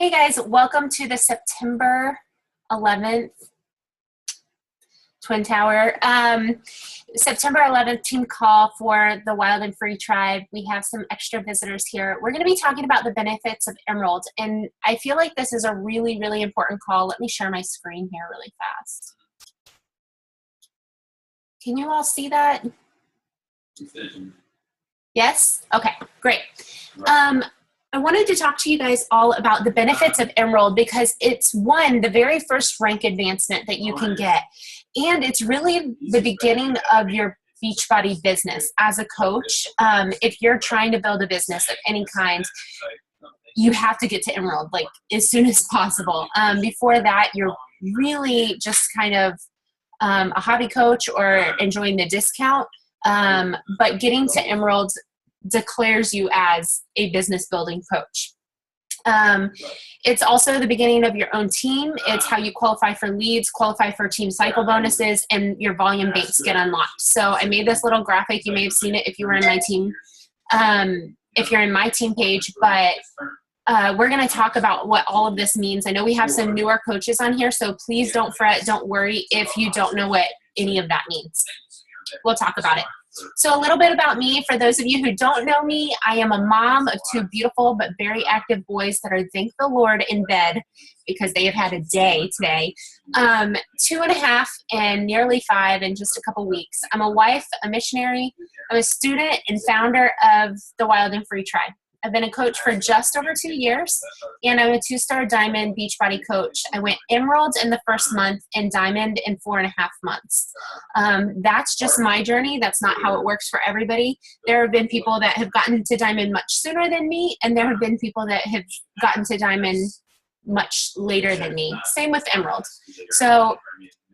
Hey guys, welcome to the September 11th Twin Tower. September 11th team call for the Wild and Free Tribe. We have some extra visitors here. We're going to be talking about the benefits of Emerald, and I feel like this is a really, really important call. Let me share my screen here really fast. Can you all see that? Yes? Okay, great. I wanted to talk to you guys all about the benefits of Emerald because it's the very first rank advancement that you can get. And it's really the beginning of your Beachbody business as a coach. If you're trying to build a business of any kind, you have to get to Emerald like as soon as possible. Before that, you're really just kind of a hobby coach or enjoying the discount. But getting to Emerald declares you as a business building coach. It's also the beginning of your own team. It's how you qualify for leads, qualify for team cycle bonuses, and your volume banks get unlocked. So I made this little graphic. You may have seen it if you were in my team, if you're in my team page, but we're going to talk about what all of this means. I know we have some newer coaches on here, so please don't fret, don't worry if you don't know what any of that means. We'll talk about it. So a little bit about me. For those of you who don't know me, I am a mom of two beautiful but very active boys that are, thank the Lord, in bed because they have had a day today. 2.5 and nearly 5 in just a couple weeks. I'm a wife, a missionary. I'm a student and founder of the Wild and Free Tribe. I've been a coach for just over 2 years, and I'm a 2-star Diamond Beachbody coach. I went Emerald in the first month and Diamond in 4.5 months. That's just my journey. That's not how it works for everybody. There have been people that have gotten to Diamond much sooner than me, and there have been people that have gotten to Diamond much later than me. Same with Emerald. So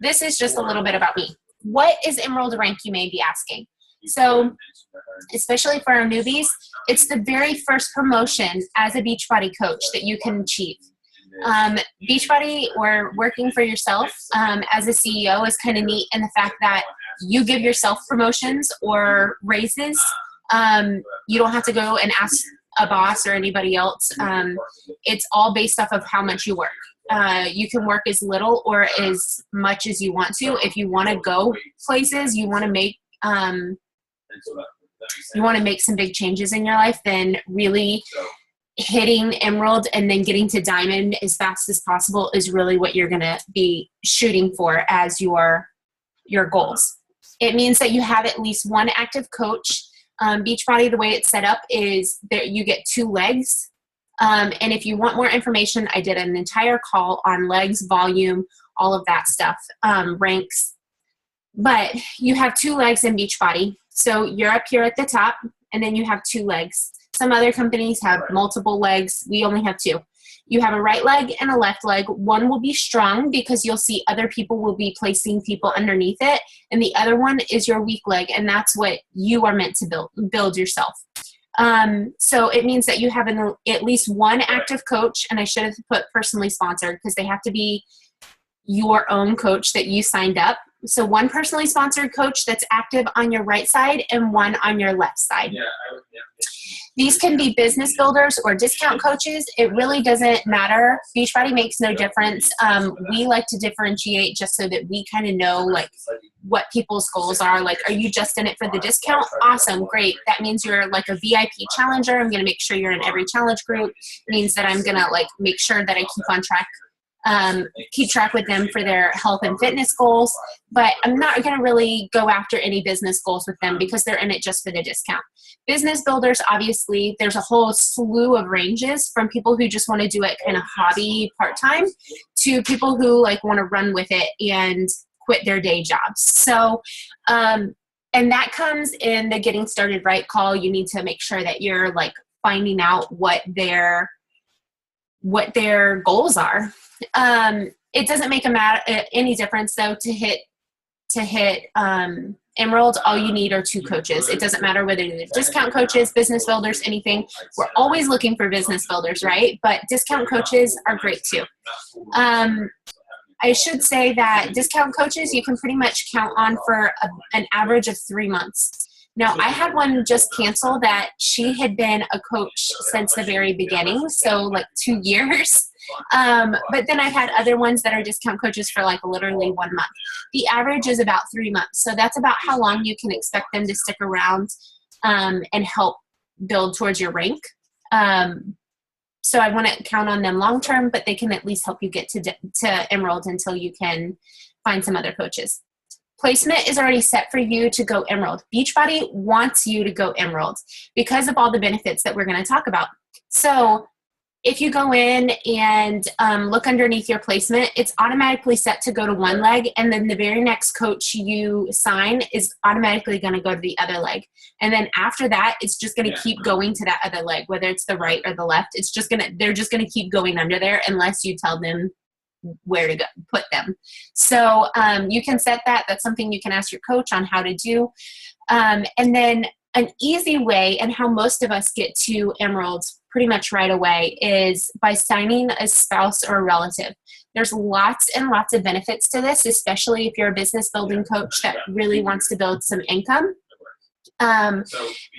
this is just a little bit about me. What is Emerald rank, you may be asking? So especially for our newbies, it's the very first promotion as a Beachbody coach that you can achieve. Beachbody or working for yourself as a CEO is kind of neat in the fact that you give yourself promotions or raises. You don't have to go and ask a boss or anybody else. It's all based off of how much you work. You can work as little or as much as you want to. If you want to go places, you want to make some big changes in your life, then really hitting Emerald and then getting to Diamond as fast as possible is really what you're going to be shooting for as your goals. It means that you have at least one active coach. Beachbody, the way it's set up is that you get 2 legs. And if you want more information, I did an entire call on legs, volume, all of that stuff, ranks. But you have 2 legs in Beachbody. So you're up here at the top, and then you have 2 legs. Some other companies have multiple legs. We only have 2. You have a right leg and a left leg. One will be strong because you'll see other people will be placing people underneath it. And the other one is your weak leg, and that's what you are meant to build yourself. So it means that you have at least one active coach, and I should have put personally sponsored because they have to be your own coach that you signed up. So one personally sponsored coach that's active on your right side and one on your left side. These can be business builders or discount coaches. It really doesn't matter. Beachbody makes no difference. We like to differentiate just so that we kind of know like what people's goals are. Like, are you just in it for the discount? Awesome, great. That means you're like a VIP challenger. I'm going to make sure you're in every challenge group. It means that I'm going to like make sure that I keep track with them for their health and fitness goals, but I'm not going to really go after any business goals with them because they're in it just for the discount. Business builders, obviously, there's a whole slew of ranges from people who just want to do it kind of hobby part-time to people who like want to run with it and quit their day jobs. So, and that comes in the getting started right call. You need to make sure that you're like finding out what their goals are. It doesn't make any difference though to hit Emerald. All you need are 2 coaches. It doesn't matter whether they're discount coaches, business builders, anything. We're always looking for business builders, right? But discount coaches are great too. I should say that discount coaches you can pretty much count on for an average of 3 months. Now, I had one just cancel that she had been a coach since the very beginning, so like 2 years. But then I've had other ones that are discount coaches for like literally 1 month. The average is about 3 months. So that's about how long you can expect them to stick around and help build towards your rank. So I want to count on them long term, but they can at least help you get to Emerald until you can find some other coaches. Placement is already set for you to go Emerald. Beachbody wants you to go Emerald because of all the benefits that we're going to talk about. So if you go in and look underneath your placement, it's automatically set to go to one leg, and then the very next coach you sign is automatically going to go to the other leg. And then after that, it's just going to keep going to that other leg, whether it's the right or the left. They're just going to keep going under there unless you tell them where to go, put them. So you can set that. That's something you can ask your coach on how to do. And then an easy way, and how most of us get to Emerald pretty much right away, is by signing a spouse or a relative. There's lots and lots of benefits to this, especially if you're a business building coach that really wants to build some income. But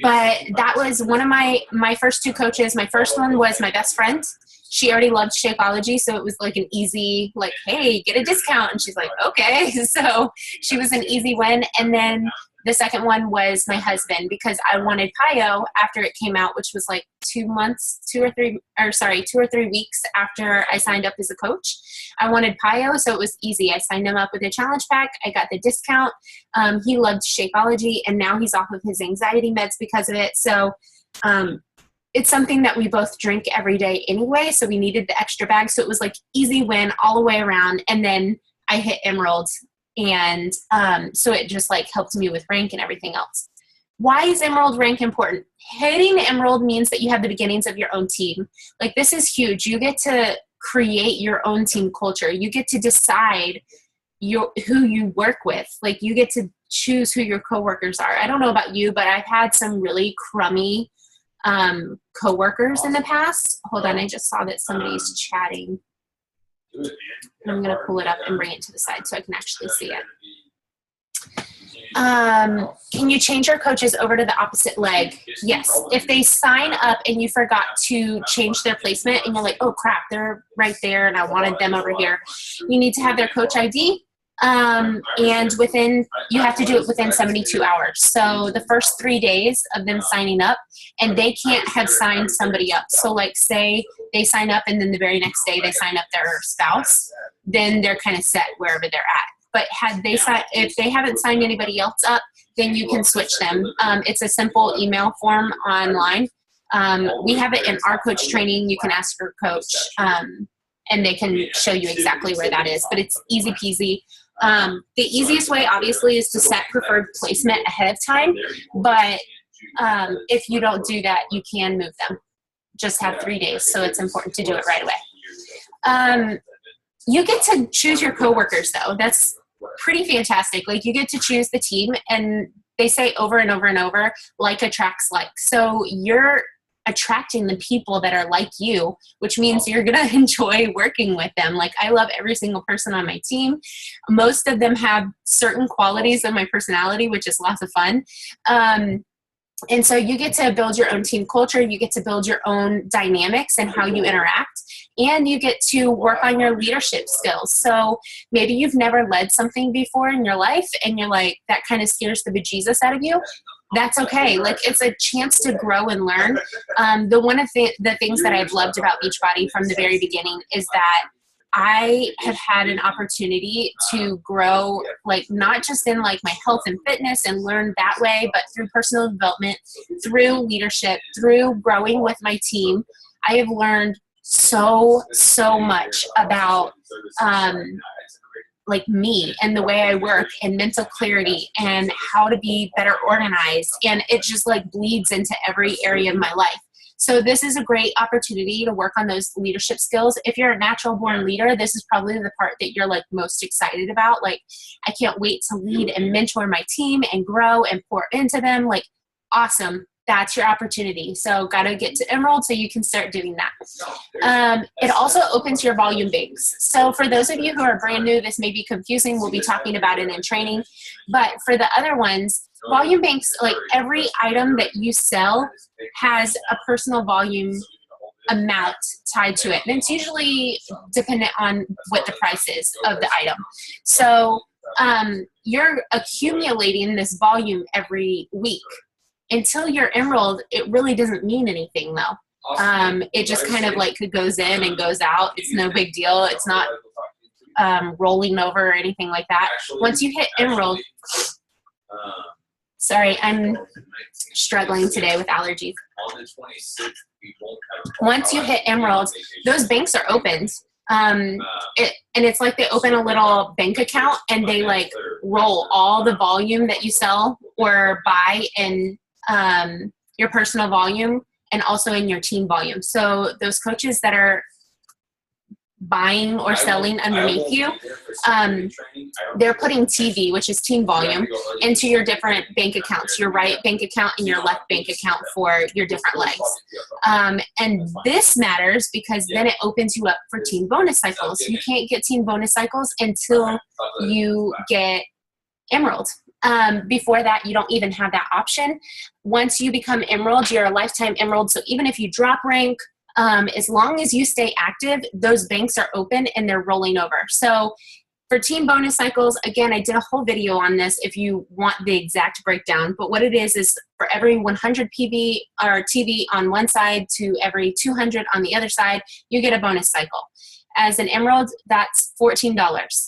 that was one of my first 2 coaches. My first one was my best friend. She already loved Shakeology, so it was like an easy, like, hey, get a discount. And she's like, okay. So she was an easy win. And then the second one was my husband, because I wanted PiYo after it came out, which was like 2 or 3 weeks after I signed up as a coach. I wanted PiYo, so it was easy. I signed him up with a challenge pack. I got the discount. He loved Shakeology, and now he's off of his anxiety meds because of it. So it's something that we both drink every day anyway, so we needed the extra bag. So it was like easy win all the way around. And then I hit Emerald, and so it just like helped me with rank and everything else. Why is Emerald rank important? Hitting Emerald means that you have the beginnings of your own team. Like, this is huge. You get to create your own team culture. You get to decide who you work with. Like, you get to choose who your coworkers are. I don't know about you, but I've had some really crummy coworkers in the past. Hold on, I just saw that somebody's chatting. I'm going to pull it up and bring it to the side so I can actually see it. Can you change your coaches over to the opposite leg? Yes. If they sign up and you forgot to change their placement and you're like, oh crap, they're right there and I wanted them over here, you need to have their coach ID. And you have to do it within 72 hours. So the first 3 days of them signing up, and they can't have signed somebody up. So like, say they sign up and then the very next day they sign up their spouse, then they're kind of set wherever they're at. But if they haven't signed anybody else up, then you can switch them. It's a simple email form online. We have it in our coach training. You can ask your coach, and they can show you exactly where that is. But it's easy peasy. The easiest way, obviously, is to set preferred placement ahead of time. But if you don't do that, you can move them. Just have 3 days, so it's important to do it right away. You get to choose your coworkers, though. That's pretty fantastic. Like, you get to choose the team, and they say over and over and over, like attracts like. So you're attracting the people that are like you, which means you're going to enjoy working with them. Like, I love every single person on my team. Most of them have certain qualities of my personality, which is lots of fun. And so you get to build your own team culture. You get to build your own dynamics and how you interact. And you get to work on your leadership skills. So maybe you've never led something before in your life and you're like, that kind of scares the bejesus out of you. That's okay. Like, it's a chance to grow and learn. One of the things that I've loved about Beachbody from the very beginning is that I have had an opportunity to grow, like, not just in like my health and fitness and learn that way, but through personal development, through leadership, through growing with my team. I have learned so much about like me and the way I work and mental clarity and how to be better organized. And it just like bleeds into every area of my life. So this is a great opportunity to work on those leadership skills. If you're a natural born leader, this is probably the part that you're like most excited about. Like, I can't wait to lead and mentor my team and grow and pour into them. Like, awesome. that's your opportunity. So got to get to Emerald so you can start doing that. It also opens your volume banks. So for those of you who are brand new, this may be confusing. We'll be talking about it in training. But for the other ones, volume banks, like every item that you sell has a personal volume amount tied to it. And it's usually dependent on what the price is of the item. So you're accumulating this volume every week. Until you're Emerald, it really doesn't mean anything though. It just kind of like goes in and goes out. It's no big deal. It's not rolling over or anything like that. Once you hit Emerald, sorry, I'm struggling today with allergies. Once you hit Emerald, those banks are opened. And it's like they open a little bank account and they like roll all the volume that you sell or buy in your personal volume and also in your team volume. So those coaches that are buying or selling underneath you, they're putting TV, which is team volume, into your different bank accounts, your right bank account and your left bank account for your different legs. And this matters because then it opens you up for team bonus cycles. You can't get team bonus cycles until you get Emerald. Before that, you don't even have that option. Once you become Emerald, you're a lifetime Emerald. So even if you drop rank, as long as you stay active, those banks are open and they're rolling over. So for team bonus cycles, again, I did a whole video on this if you want the exact breakdown. But what it is for every 100 PV or TV on one side to every 200 on the other side, you get a bonus cycle. As an Emerald, that's $14.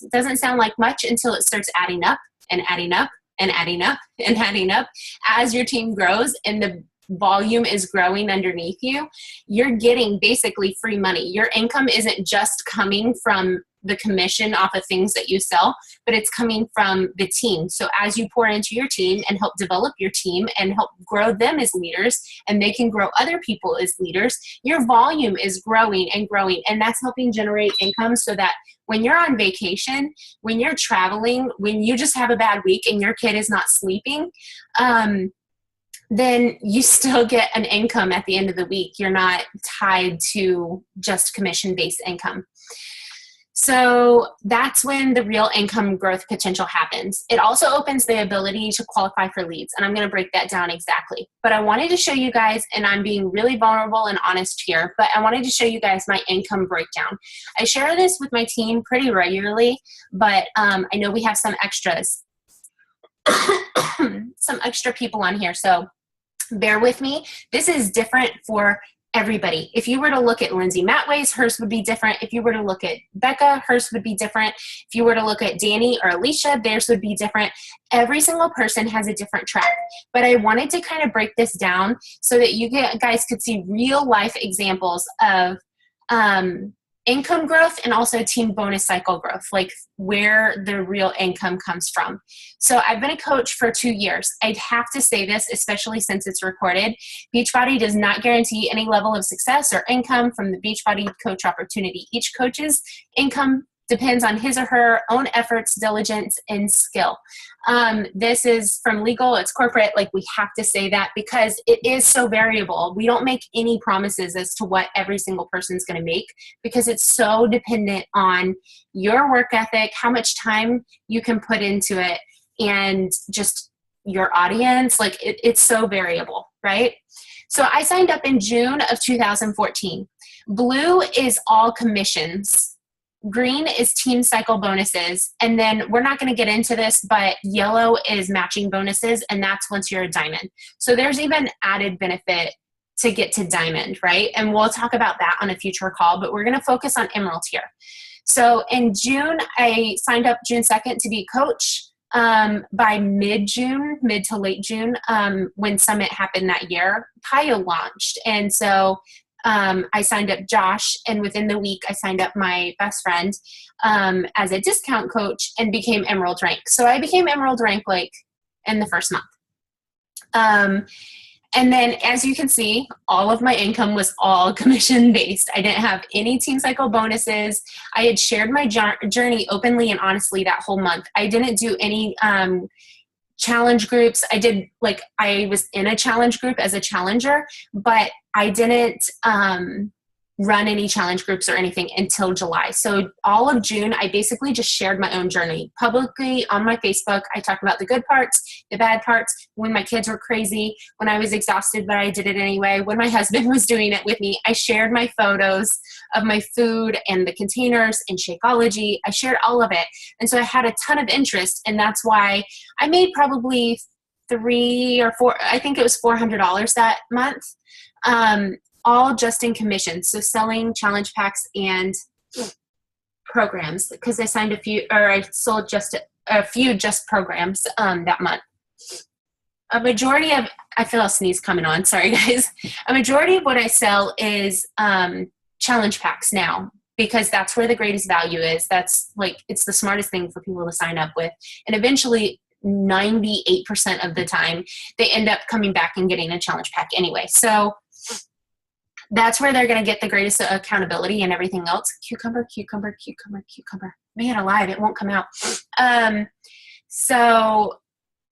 It doesn't sound like much until it starts adding up and adding up and adding up and adding up. As your team grows and the volume is growing underneath you, you're getting basically free money. Your income isn't just coming from the commission off of things that you sell, but it's coming from the team. So as you pour into your team and help develop your team and help grow them as leaders, and they can grow other people as leaders, your volume is growing and growing, and that's helping generate income so that when you're on vacation, when you're traveling, when you just have a bad week and your kid is not sleeping, then you still get an income at the end of the week. You're not tied to just commission-based income. So that's when the real income growth potential happens. It also opens the ability to qualify for leads, and I'm going to break that down exactly. But I wanted to show you guys, and I'm being really vulnerable and honest here, but I wanted to show you guys my income breakdown. I share this with my team pretty regularly, but I know we have some extras, some extra people on here, so bear with me. This is different for everybody. If you were to look at Lindsay Matway's, hers would be different. If you were to look at Becca, hers would be different. If you were to look at Danny or Alicia, theirs would be different. Every single person has a different track. But I wanted to kind of break this down so that you guys could see real life examples of income growth and also team bonus cycle growth, like where the real income comes from. So I've been a coach for 2 years. I'd have to say this, especially since it's recorded. Beachbody does not guarantee any level of success or income from the Beachbody coach opportunity. Each coach's income depends on his or her own efforts, diligence, and skill. This is from legal, it's corporate, like we have to say that because it is so variable. We don't make any promises as to what every single person's gonna make because it's so dependent on your work ethic, how much time you can put into it, and just your audience. Like it's so variable, right? So I signed up in June of 2014. Blue is all commissions. Green is team cycle bonuses. And then we're not going to get into this, but yellow is matching bonuses. And that's once you're a diamond. So there's even added benefit to get to diamond, right? And we'll talk about that on a future call, but we're going to focus on emerald here. So in June, I signed up June 2nd to be a coach. By mid-June, mid to late June, when Summit happened that year, Pio launched. And so I signed up Josh, and within the week I signed up my best friend as a discount coach and became Emerald rank. So I became Emerald rank like in the first month. And then as you can see, all of my income was all commission based. I didn't have any team cycle bonuses. I had shared my journey openly and honestly that whole month. I didn't do any challenge groups. I was in a challenge group as a challenger, but I didn't run any challenge groups or anything until July. So all of June, I basically just shared my own journey publicly on my Facebook. I talked about the good parts, the bad parts, when my kids were crazy, when I was exhausted, but I did it anyway. When my husband was doing it with me, I shared my photos of my food and the containers and Shakeology. I shared all of it. And so I had a ton of interest, and that's why I made probably I think it was $400 that month. All just in commissions. So selling challenge packs and programs, because I sold just a few just programs that month. I feel a sneeze coming on. Sorry guys. A majority of what I sell is challenge packs now, because that's where the greatest value is. That's it's the smartest thing for people to sign up with. And eventually 98% of the time they end up coming back and getting a challenge pack anyway. So that's where they're going to get the greatest accountability and everything else. Cucumber. Man alive, it won't come out.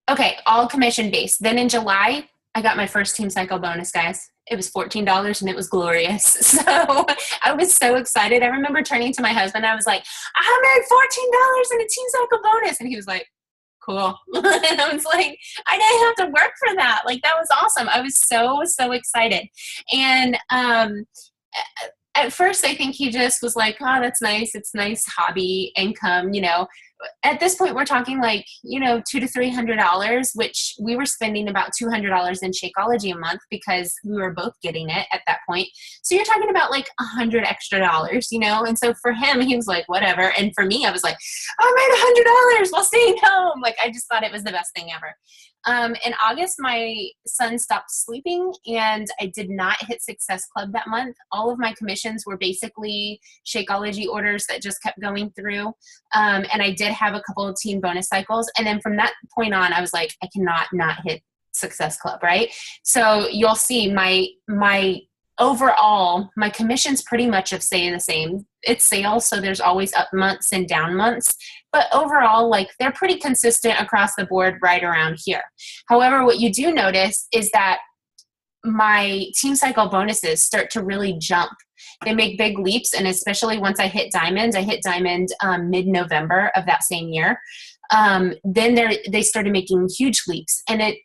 Okay, all commission based. Then in July, I got my first Team Cycle bonus, guys. It was $14 and it was glorious. So I was so excited. I remember turning to my husband. I was like, I made $14 in a Team Cycle bonus. And he was like, cool. And I was like, I didn't have to work for that. That was awesome. I was so excited. And at first I think he just was like, oh, that's nice. It's nice hobby income, At this point, we're talking $200 to $300, which we were spending about $200 in Shakeology a month because we were both getting it at that point. So you're talking about $100 extra, And so for him, he was like, whatever. And for me, I was like, I made $100 while staying home. I just thought it was the best thing ever. In August, my son stopped sleeping and I did not hit Success Club that month. All of my commissions were basically Shakeology orders that just kept going through. And I did have a couple of teen bonus cycles. And then from that point on, I was like, I cannot not hit Success Club, right? So you'll see my overall, my commissions pretty much have stayed the same. It's sales, so there's always up months and down months. But overall, they're pretty consistent across the board right around here. However, what you do notice is that my Team Cycle bonuses start to really jump. They make big leaps, and especially once I hit Diamond mid-November of that same year. Then they started making huge leaps. And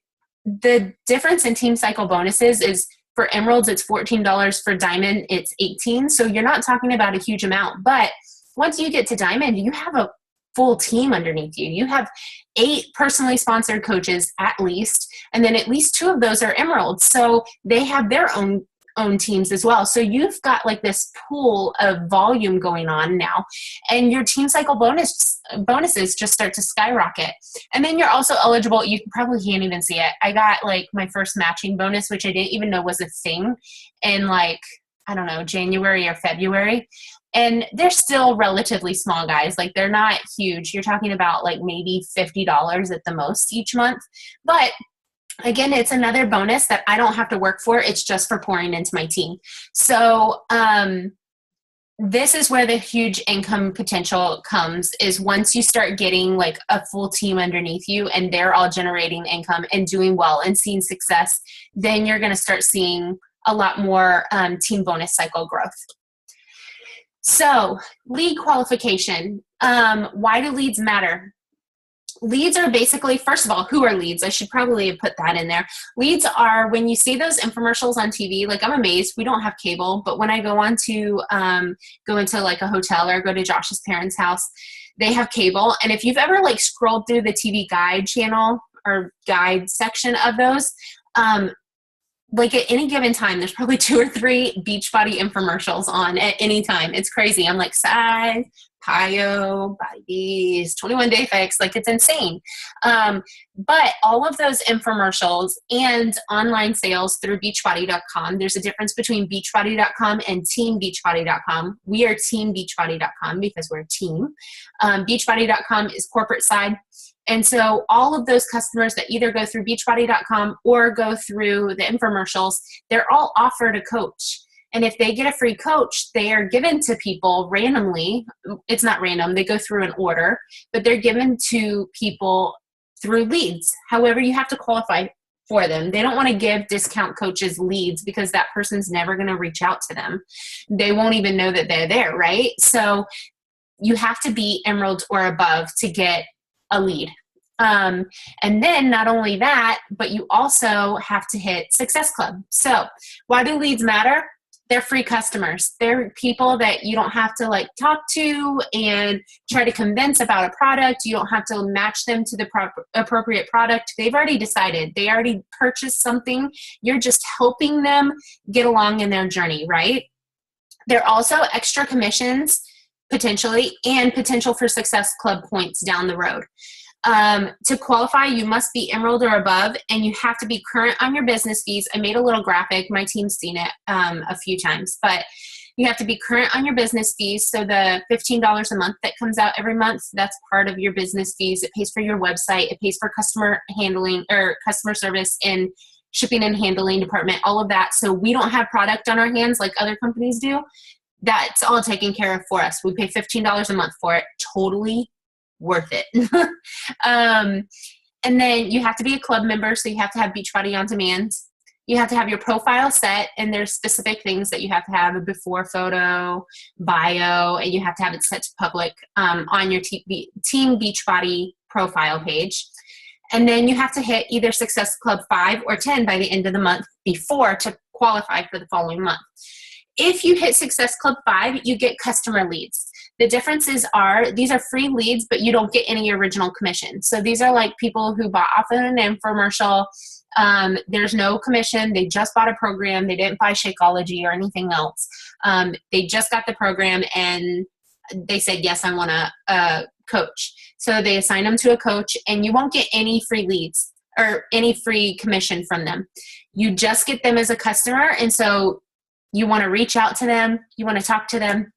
the difference in Team Cycle bonuses is for Emeralds, it's $14. For Diamond, it's $18. So you're not talking about a huge amount. But once you get to Diamond, you have a full team underneath you. You have 8 personally sponsored coaches at least, and then at least 2 of those are Emeralds. So they have their own teams as well. So you've got this pool of volume going on now, and your Team Cycle bonuses just start to skyrocket. And then you're also eligible, you probably can't even see it, I got my first matching bonus, which I didn't even know was a thing, in I don't know, January or February. And they're still relatively small, guys. They're not huge. You're talking about maybe $50 at the most each month. But again, it's another bonus that I don't have to work for. It's just for pouring into my team. So this is where the huge income potential comes, is once you start getting a full team underneath you and they're all generating income and doing well and seeing success, then you're going to start seeing a lot more team bonus cycle growth. So lead qualification. Why do leads matter? Leads are basically, first of all, who are leads? I should probably have put that in there. Leads are when you see those infomercials on TV, I'm amazed we don't have cable, but when I go into a hotel or go to Josh's parents' house, they have cable. And if you've ever scrolled through the TV guide channel or guide section of those, at any given time, there's probably 2 or 3 Beachbody infomercials on at any time. It's crazy. I'm size, Pio, Body Bees, 21 Day Fix, it's insane. But all of those infomercials and online sales through Beachbody.com, there's a difference between Beachbody.com and TeamBeachbody.com. We are TeamBeachbody.com because we're a team. Beachbody.com is corporate side. And so all of those customers that either go through Beachbody.com or go through the infomercials, they're all offered a coach. And if they get a free coach, they are given to people randomly. It's not random. They go through an order, but they're given to people through leads. However, you have to qualify for them. They don't want to give discount coaches leads because that person's never going to reach out to them. They won't even know that they're there, right? So you have to be Emerald or above to get a lead. And then not only that, but you also have to hit Success Club. So why do leads matter? They're free customers. They're people that you don't have to like talk to and try to convince about a product. You don't have to match them to the appropriate product. They've already decided. They already purchased something. You're just helping them get along in their journey, right? There are also extra commissions potentially and potential for Success Club points down the road. To qualify, you must be Emerald or above, and you have to be current on your business fees. I made a little graphic. My team's seen it a few times, but you have to be current on your business fees. So the $15 a month that comes out every month, that's part of your business fees. It pays for your website. It pays for customer handling or customer service and shipping and handling department, all of that. So we don't have product on our hands like other companies do. That's all taken care of for us. We pay $15 a month for it. Totally worth it. And then you have to be a club member, so you have to have Beachbody On Demand. You have to have your profile set, and there's specific things that you have to have: a before photo, bio, and you have to have it set to public on your Team Beachbody profile page. And then you have to hit either Success Club 5 or 10 by the end of the month before to qualify for the following month. If you hit Success Club 5, you get customer leads. The differences are these are free leads, but you don't get any original commission. So these are like people who bought off of an infomercial. There's no commission. They just bought a program. They didn't buy Shakeology or anything else. They just got the program and they said, yes, I want a coach. So they assign them to a coach, and you won't get any free leads or any free commission from them. You just get them as a customer. And so you want to reach out to them. You want to talk to them,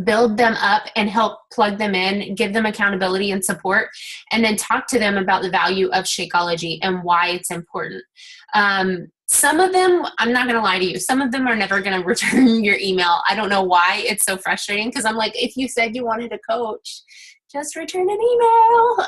build them up and help plug them in, give them accountability and support, and then talk to them about the value of Shakeology and why it's important. Some of them, I'm not going to lie to you, some of them are never going to return your email. I don't know why. It's so frustrating because I'm like, if you said you wanted a coach, just return an email.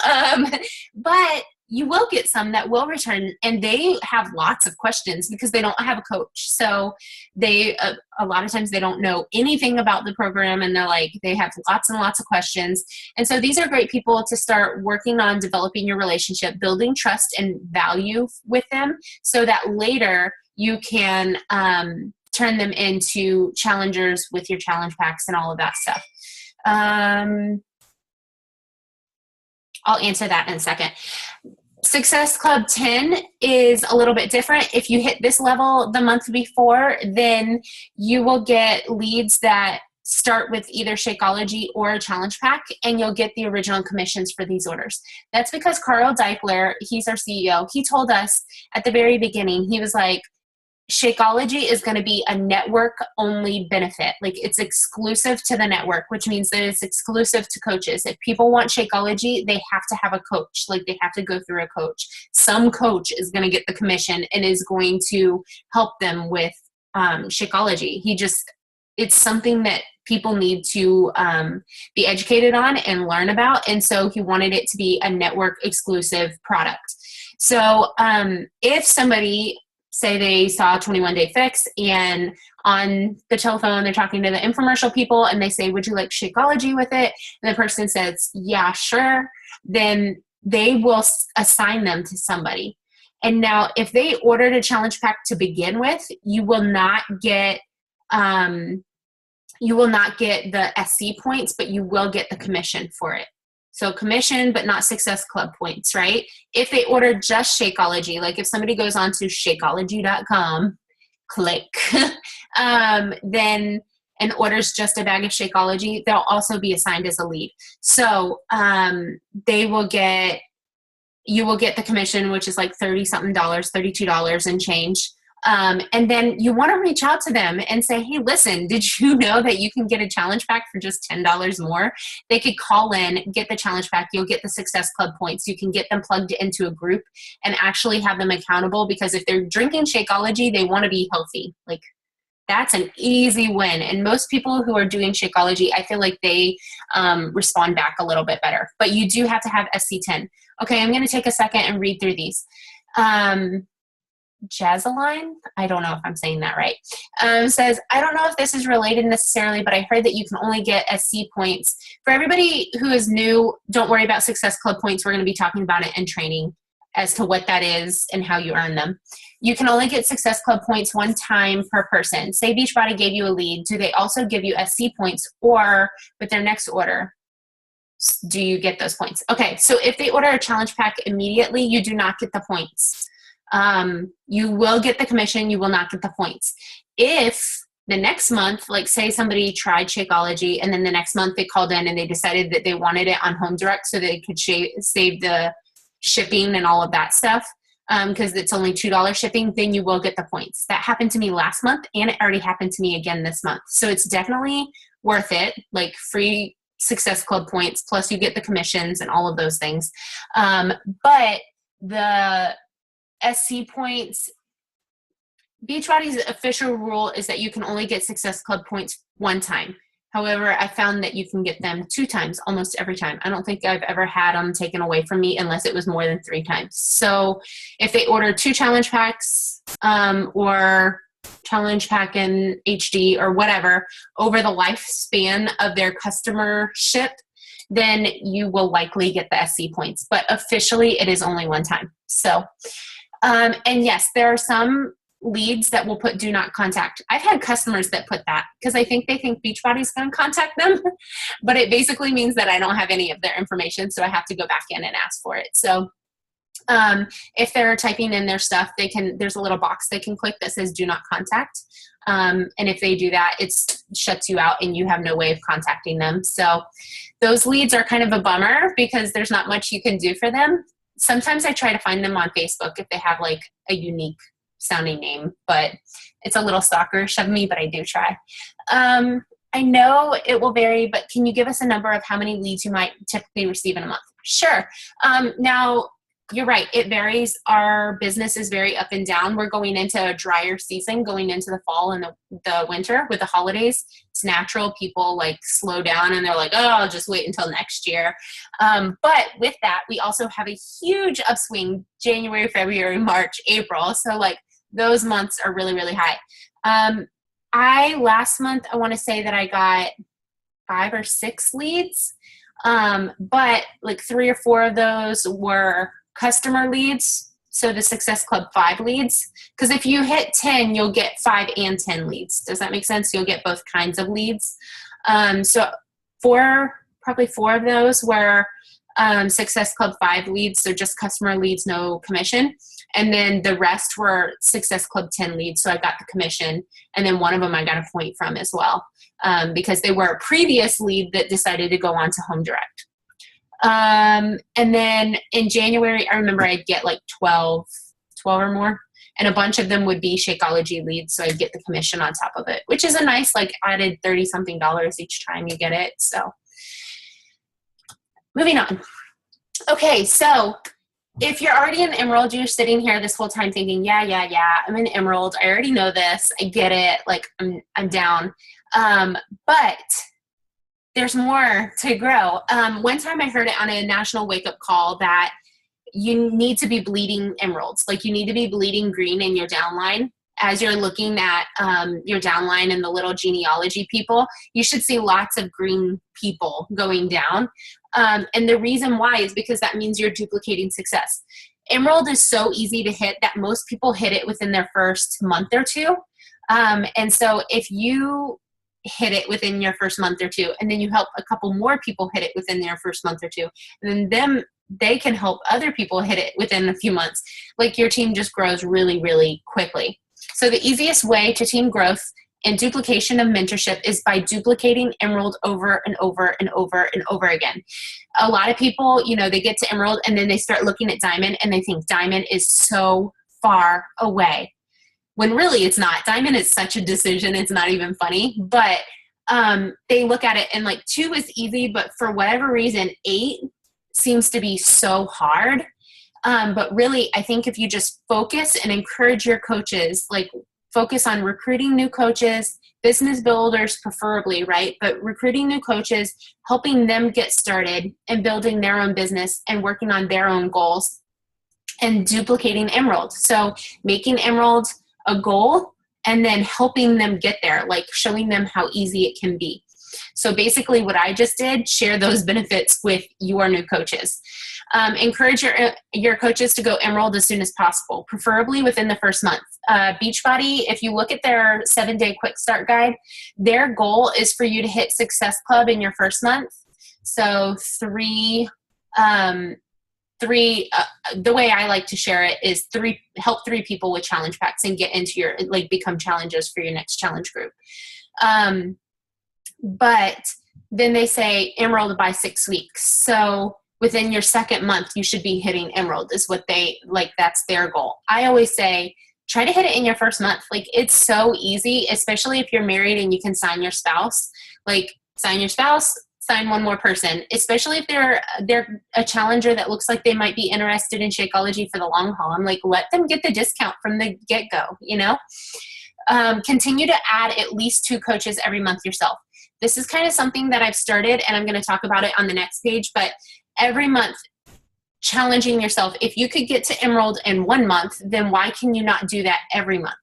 But you will get some that will return, and they have lots of questions because they don't have a coach. So they, a lot of times they don't know anything about the program, and they're like, they have lots and lots of questions. And so these are great people to start working on developing your relationship, building trust and value with them so that later you can turn them into challengers with your challenge packs and all of that stuff. I'll answer that in a second. Success Club 10 is a little bit different. If you hit this level the month before, then you will get leads that start with either Shakeology or a challenge pack, and you'll get the original commissions for these orders. That's because Carl Deichler, he's our CEO, he told us at the very beginning, he was like, Shakeology is going to be a network-only benefit. Like, it's exclusive to the network, which means that it's exclusive to coaches. If people want Shakeology, they have to have a coach. Like, they have to go through a coach. Some coach is going to get the commission and is going to help them with Shakeology. It's something that people need to be educated on and learn about. And so he wanted it to be a network-exclusive product. So if somebody, say they saw a 21-day fix, and on the telephone they're talking to the infomercial people and they say, would you like Shakeology with it? And the person says, yeah, sure. Then they will assign them to somebody. And now if they ordered a challenge pack to begin with, you will not get the SC points, but you will get the commission for it. So commission, but not Success Club points, right? If they order just Shakeology, like if somebody goes on to Shakeology.com, click, then and orders just a bag of Shakeology, they'll also be assigned as a lead. So you will get the commission, which is like $30-something, $32 and change. And then you want to reach out to them and say, hey, listen, did you know that you can get a challenge pack for just $10 more? They could call in, get the challenge pack. You'll get the Success Club points. You can get them plugged into a group and actually have them accountable, because if they're drinking Shakeology, they want to be healthy. Like, That's an easy win. And most people who are doing Shakeology, I feel like they respond back a little bit better. But you do have to have SC10. Okay, I'm going to take a second and read through these. Jazzaline, I don't know if I'm saying that right, says, I don't know if this is related necessarily, but I heard that you can only get SC points. For everybody who is new, don't worry about Success Club points. We're going to be talking about it in training as to what that is and how you earn them. You can only get Success Club points one time per person. Say Beachbody gave you a lead. Do they also give you SC points, or with their next order, do you get those points? Okay, so if they order a challenge pack immediately, you do not get the points. You will get the commission, you will not get the points. If the next month, like say somebody tried Shakeology and then the next month they called in and they decided that they wanted it on Home Direct so they could save the shipping and all of that stuff, because it's only $2 shipping, then you will get the points. That happened to me last month, and it already happened to me again this month. So it's definitely worth it, like free Success Club points, plus you get the commissions and all of those things. But the SC points, Beachbody's official rule is that you can only get Success Club points one time. However, I found that you can get them 2 times almost every time. I don't think I've ever had them taken away from me unless it was more than 3 times. So if they order 2 challenge packs or challenge pack in HD or whatever over the lifespan of their customership, then you will likely get the SC points. But officially, it is only one time. So, and yes, there are some leads that will put do not contact. I've had customers that put that because I think they think Beachbody's going to contact them, but it basically means that I don't have any of their information, so I have to go back in and ask for it. So if they're typing in their stuff, there's a little box they can click that says do not contact. And if they do that, it shuts you out and you have no way of contacting them. So those leads are kind of a bummer because there's not much you can do for them. Sometimes I try to find them on Facebook if they have like a unique sounding name, but it's a little stalkerish of me, but I do try. I know it will vary, but can you give us a number of how many leads you might typically receive in a month? Sure. Now, you're right. It varies. Our business is very up and down. We're going into a drier season, going into the fall and the winter with the holidays. It's natural. People like slow down and they're like, oh, I'll just wait until next year. But with that, we also have a huge upswing January, February, March, April. So like those months are really, really high. Last month, I want to say that I got 5 or 6 leads. But like 3 or 4 of those were customer leads, so the Success Club 5 leads, because if you hit 10 you'll get 5 and 10 leads. Does that make sense? You'll get both kinds of leads. So probably 4 of those were Success Club 5 leads, so just customer leads, no commission, and then the rest were Success Club 10 leads, so I got the commission, and then one of them I got a point from as well, because they were a previous lead that decided to go on to Home Direct. And then in January, I remember I'd get like 12 or more, and a bunch of them would be Shakeology leads, so I'd get the commission on top of it, which is a nice, like, added $30-something each time you get it. So moving on. Okay, so if you're already an Emerald, you're sitting here this whole time thinking, yeah, I'm an Emerald. I already know this. I get it. Like, I'm down. But there's more to grow. One time I heard it on a national wake-up call that you need to be bleeding emeralds. Like, you need to be bleeding green in your downline. As you're looking at your downline and the little genealogy people, you should see lots of green people going down. And the reason why is because that means you're duplicating success. Emerald is so easy to hit that most people hit it within their first month or 2. And so if you hit it within your first month or 2, and then you help a couple more people hit it within their first month or 2, and then they can help other people hit it within a few months, like your team just grows really, really quickly. So the easiest way to team growth and duplication of mentorship is by duplicating Emerald over and over and over and over again. A lot of people, they get to Emerald and then they start looking at Diamond and they think Diamond is so far away, when really it's not. Diamond is such a decision, it's not even funny. But they look at it and like 2 is easy, but for whatever reason, 8 seems to be so hard. But really, I think if you just focus and encourage your coaches, like focus on recruiting new coaches, business builders preferably, right? But recruiting new coaches, helping them get started and building their own business and working on their own goals, and duplicating Emerald. So making Emerald a goal and then helping them get there, like showing them how easy it can be. So basically what I just did, share those benefits with your new coaches. Encourage your coaches to go Emerald as soon as possible, preferably within the first month. Beachbody, if you look at their 7-day quick start guide, their goal is for you to hit Success Club in your first month. So the way I like to share it is help 3 people with challenge packs and get into your, like, become challengers for your next challenge group. But then they say Emerald by 6 weeks. So within your second month, you should be hitting Emerald is what they, like, that's their goal. I always say, try to hit it in your first month. Like, it's so easy, especially if you're married and you can sign your spouse. Like, sign your spouse, sign one more person, especially if they're a challenger that looks like they might be interested in Shakeology for the long haul. I'm like, let them get the discount from the get-go, you know? Continue to add at least 2 coaches every month yourself. This is kind of something that I've started, and I'm going to talk about it on the next page, but every month, challenging yourself. If you could get to Emerald in 1 month, then why can you not do that every month?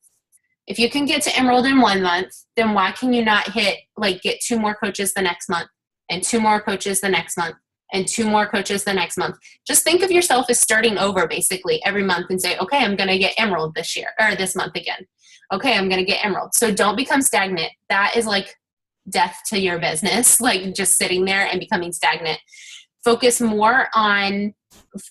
If you can get to Emerald in 1 month, then why can you not get 2 more coaches the next month, and 2 more coaches the next month, and 2 more coaches the next month? Just think of yourself as starting over basically every month and say, okay, I'm going to get Emerald this year, or this month again. Okay, I'm going to get Emerald. So don't become stagnant. That is like death to your business, like just sitting there and becoming stagnant. Focus more on,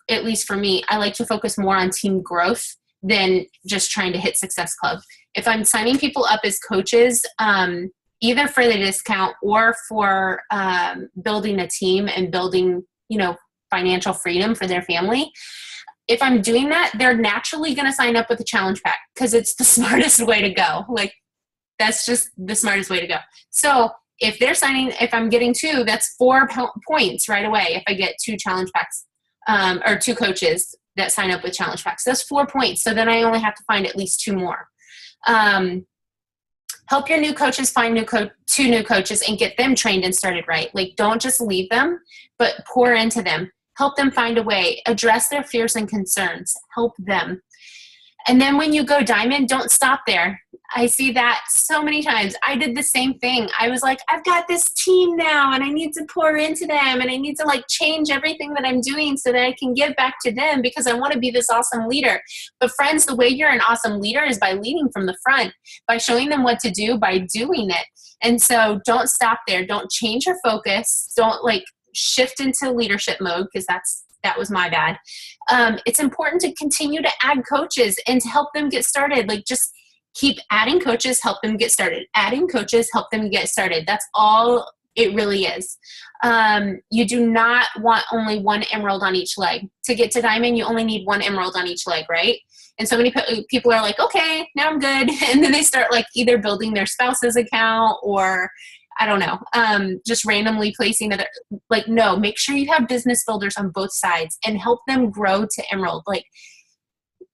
at least for me, I like to focus more on team growth than just trying to hit Success Club. If I'm signing people up as coaches, either for the discount or for building a team and building, financial freedom for their family, if I'm doing that, they're naturally going to sign up with a challenge pack because it's the smartest way to go. Like, that's just the smartest way to go. So if I'm getting 2, that's 4 points right away. If I get 2 challenge packs, or 2 coaches that sign up with challenge packs, that's 4 points. So then I only have to find at least 2 more. Help your new coaches find 2 new coaches and get them trained and started right. Like, don't just leave them, but pour into them. Help them find a way. Address their fears and concerns. Help them. And then when you go diamond, don't stop there. I see that so many times. I did the same thing. I was like, I've got this team now and I need to pour into them and I need to change everything that I'm doing so that I can give back to them because I want to be this awesome leader. But friends, the way you're an awesome leader is by leading from the front, by showing them what to do, by doing it. And so don't stop there. Don't change your focus. Don't shift into leadership mode because that was my bad. It's important to continue to add coaches and to help them get started. Just keep adding coaches, help them get started. Adding coaches, help them get started. That's all it really is. You do not want only 1 emerald on each leg. To get to diamond, you only need 1 emerald on each leg, right? And so many people are like, okay, now I'm good. And then they start either building their spouse's account or I don't know, just randomly placing it. No, make sure you have business builders on both sides and help them grow to emerald.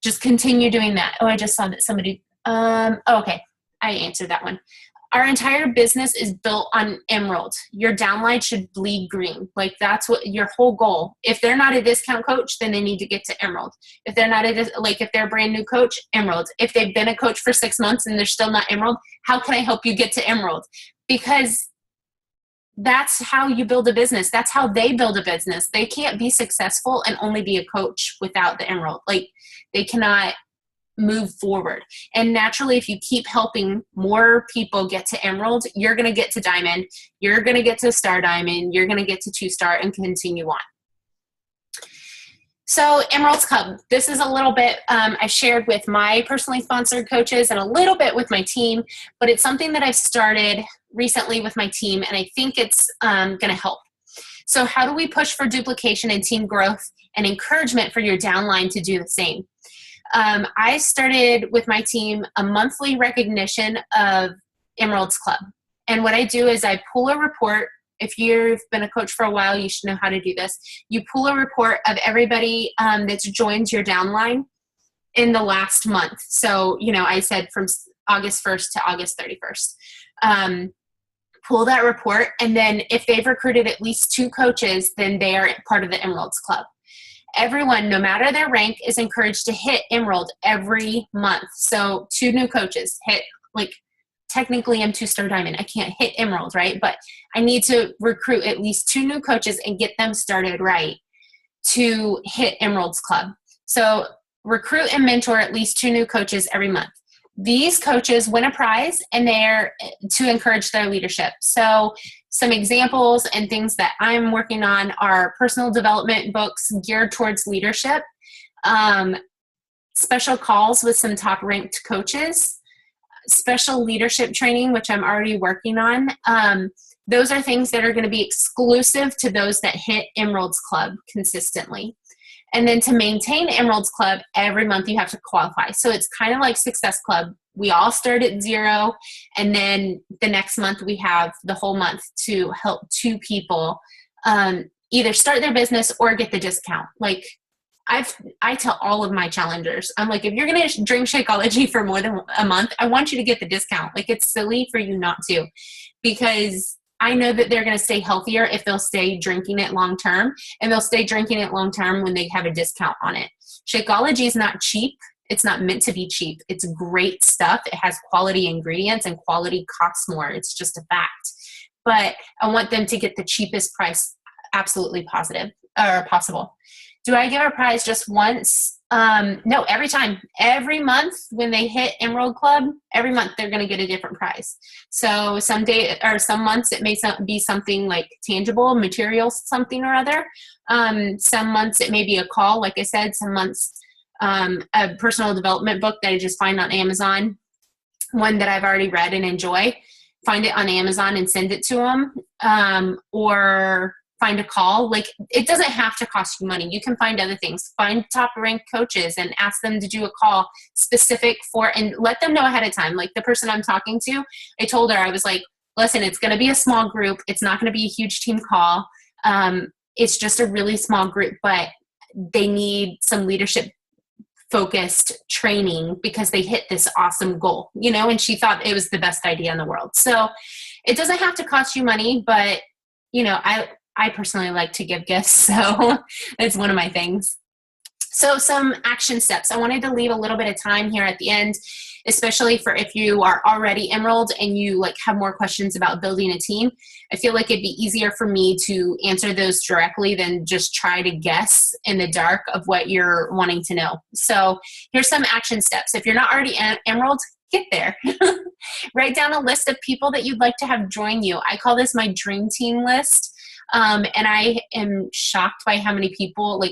Just continue doing that. Oh, I just saw that somebody, okay, I answered that one. Our entire business is built on emerald. Your downline should bleed green. That's what your whole goal. If they're not a discount coach, then they need to get to emerald. If they're not if they're a brand new coach, emerald. If they've been a coach for 6 months and they're still not emerald, how can I help you get to emerald? Because that's how you build a business. That's how they build a business. They can't be successful and only be a coach without the emerald. They cannot move forward. And naturally, if you keep helping more people get to emerald, you're going to get to diamond, you're going to get to star diamond, you're going to get to 2-star and continue on. So Emerald's Club, this is a little bit I shared with my personally sponsored coaches and a little bit with my team, but it's something that I've started recently with my team, and I think it's going to help. So how do we push for duplication and team growth and encouragement for your downline to do the same? I started with my team a monthly recognition of Emerald's Club. And what I do is I pull a report. If you've been a coach for a while, you should know how to do this. You pull a report of everybody that's joined your downline in the last month. So, I said from August 1st to August 31st. Pull that report, and then if they've recruited at least 2 coaches, then they are part of the Emeralds Club. Everyone, no matter their rank, is encouraged to hit Emerald every month. So 2 new coaches hit, like, technically I'm 2-star diamond. I can't hit Emerald, right? But I need to recruit at least 2 new coaches and get them started right to hit Emerald's Club. So recruit and mentor at least 2 new coaches every month. These coaches win a prize, and they're to encourage their leadership. So some examples and things that I'm working on are personal development books geared towards leadership, special calls with some top ranked coaches, special leadership training, which I'm already working on. Those are things that are going to be exclusive to those that hit Emerald's Club consistently. And then to maintain Emerald's Club, every month you have to qualify. So it's kind of like Success Club. We all start at 0, and then the next month we have the whole month to help 2 people either start their business or get the discount. Like, I tell all of my challengers, I'm like, if you're going to drink Shakeology for more than a month, I want you to get the discount. Like, it's silly for you not to, because I know that they're going to stay healthier if they'll stay drinking it long term, and they'll stay drinking it long term when they have a discount on it. Shakeology is not cheap. It's not meant to be cheap. It's great stuff. It has quality ingredients, and quality costs more. It's just a fact. But I want them to get the cheapest price absolutely possible. Do I give a prize just once? No, every time. Every month when they hit Emerald Club, every month they're going to get a different prize. So some months it may be something like tangible, material, something or other. Some months it may be a call, like I said. Some months a personal development book that I just find on Amazon, one that I've already read and enjoy. Find it on Amazon and send it to them. Or find a call. Like, it doesn't have to cost you money. You can find other things. Find top ranked coaches and ask them to do a call specific for, and let them know ahead of time. Like, the person I'm talking to, I told her, I was like, listen, it's going to be a small group. It's not going to be a huge team call. It's just a really small group, but they need some leadership focused training because they hit this awesome goal, and she thought it was the best idea in the world. So it doesn't have to cost you money, but I personally like to give gifts, so it's one of my things. So some action steps. I wanted to leave a little bit of time here at the end, especially for if you are already Emerald and you have more questions about building a team. I feel like it'd be easier for me to answer those directly than just try to guess in the dark of what you're wanting to know. So here's some action steps. If you're not already Emerald, get there. Write down a list of people that you'd like to have join you. I call this my dream team list. And I am shocked by how many people,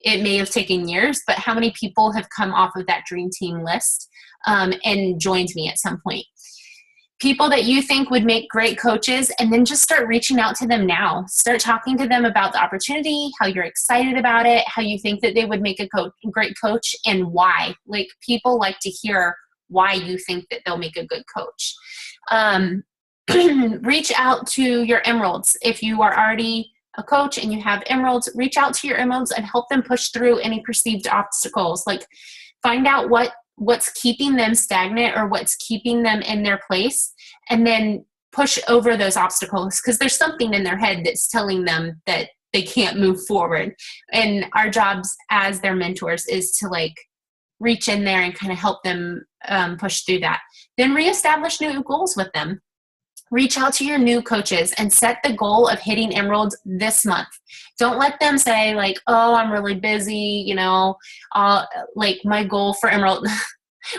it may have taken years, but how many people have come off of that dream team list and joined me at some point. People that you think would make great coaches, and then just start reaching out to them now. Start talking to them about the opportunity, how you're excited about it, how you think that they would make a great coach, and why. People like to hear why you think that they'll make a good coach. Reach out to your Emeralds. If you are already a coach and you have Emeralds, reach out to your Emeralds and help them push through any perceived obstacles. Find out what's keeping them stagnant or what's keeping them in their place, and then push over those obstacles, because there's something in their head that's telling them that they can't move forward. And our jobs as their mentors is to reach in there and kind of help them push through that. Then reestablish new goals with them. Reach out to your new coaches and set the goal of hitting Emerald this month. Don't let them say oh, I'm really busy, my goal for Emerald.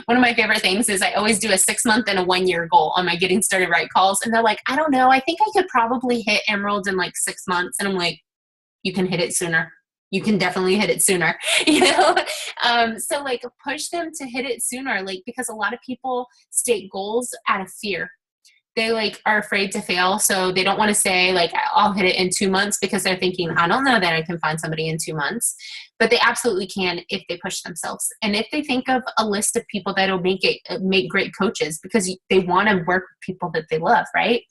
One of my favorite things is I always do a 6-month and a 1-year goal on my Getting Started Right calls. And they're like, I don't know. I think I could probably hit Emerald in 6 months. And I'm like, you can hit it sooner. You can definitely hit it sooner, So push them to hit it sooner, because a lot of people state goals out of fear. They are afraid to fail. So they don't want to say I'll hit it in 2 months, because they're thinking, I don't know that I can find somebody in 2 months, but they absolutely can if they push themselves. And if they think of a list of people that'll make great coaches, because they want to work with people that they love, right?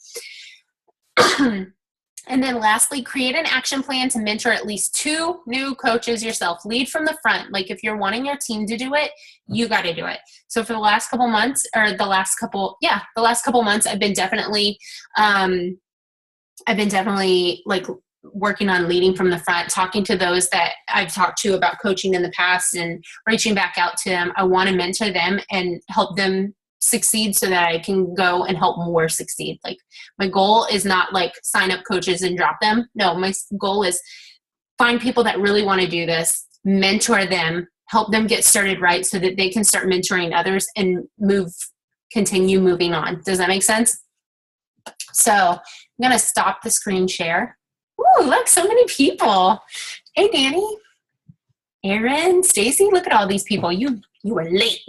And then lastly, create an action plan to mentor at least 2 new coaches yourself. Lead from the front. Like if you're wanting your team to do it, you got to do it. So for the last couple months, or the last couple months, I've been definitely like working on leading from the front, talking to those that I've talked to about coaching in the past and reaching back out to them. I want to mentor them and help them succeed so that I can go and help more succeed. Like my goal is not like sign up coaches and drop them. No, my goal is find people that really want to do this, mentor them, help them get started right so that they can start mentoring others and continue moving on. Does that make sense? So I'm going to stop the screen share. Ooh, look, so many people. Hey, Danny, Aaron, Stacy, look at all these people. You were late.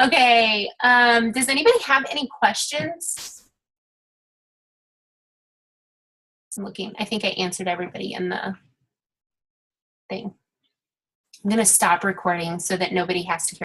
Okay. Does anybody have any questions? I'm looking. I think I answered everybody in the thing. I'm going to stop recording so that nobody has to hear.